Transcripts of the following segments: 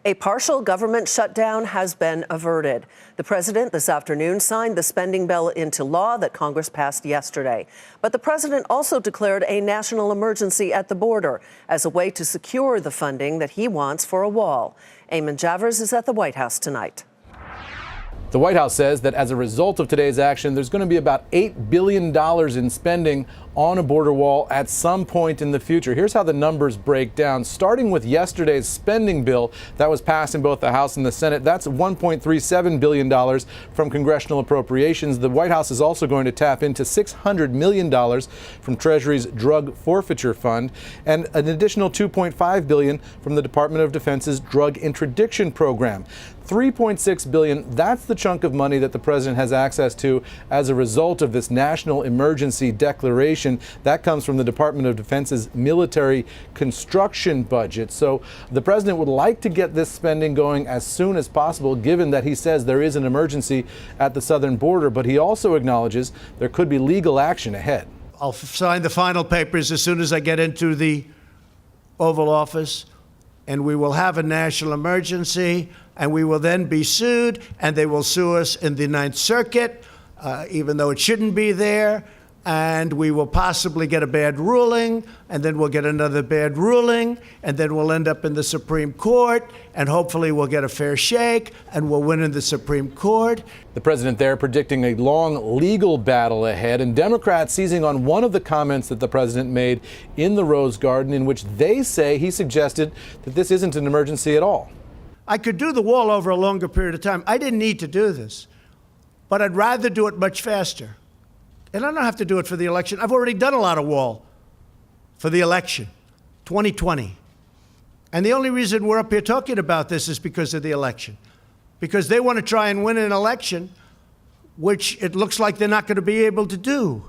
A partial government shutdown has been averted. The president this afternoon signed the spending bill into law that Congress passed yesterday. But the president also declared a national emergency at the border as a way to secure the funding that he wants for a wall. Eamon Javers is at the White House tonight. The White House says that as a result of today's action, there's going to be about $8 billion in spending on a border wall at some point in the future. Here's how the numbers break down. Starting with yesterday's spending bill that was passed in both the House and the Senate, that's $1.37 billion from congressional appropriations. The White House is also going to tap into $600 million from Treasury's drug forfeiture fund and an additional $2.5 billion from the Department of Defense's drug interdiction program. $3.6 billion, that's the chunk of money that the president has access to as a result of this national emergency declaration. That comes from the Department of Defense's military construction budget. So the president would like to get this spending going as soon as possible, given that he says there is an emergency at the southern border, but he also acknowledges there could be legal action ahead. I'll sign the final papers as soon as I get into the Oval Office, and we will have a national emergency, and we will then be sued, and they will sue us in the Ninth Circuit, even though it shouldn't be there, and we will possibly get a bad ruling, and then we'll get another bad ruling, and then we'll end up in the Supreme Court, and hopefully we'll get a fair shake, and we'll win in the Supreme Court. The president there predicting a long legal battle ahead, and Democrats seizing on one of the comments that the president made in the Rose Garden, in which they say he suggested that this isn't an emergency at all. I could do the wall over a longer period of time. I didn't need to do this, but I'd rather do it much faster. And I don't have to do it for the election. I've already done a lot of wall for the election, 2020. And the only reason we're up here talking about this is because of the election. Because they want to try and win an election, which it looks like they're not going to be able to do.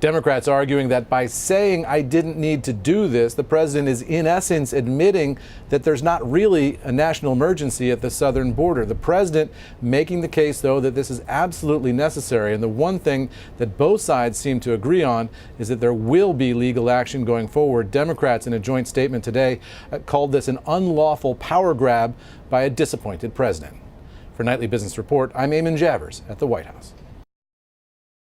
Democrats arguing that by saying I didn't need to do this, the president is in essence admitting that there's not really a national emergency at the southern border. The president making the case, though, that this is absolutely necessary. And the one thing that both sides seem to agree on is that there will be legal action going forward. Democrats, in a joint statement today, called this an unlawful power grab by a disappointed president. For Nightly Business Report, I'm Eamon Javers at the White House.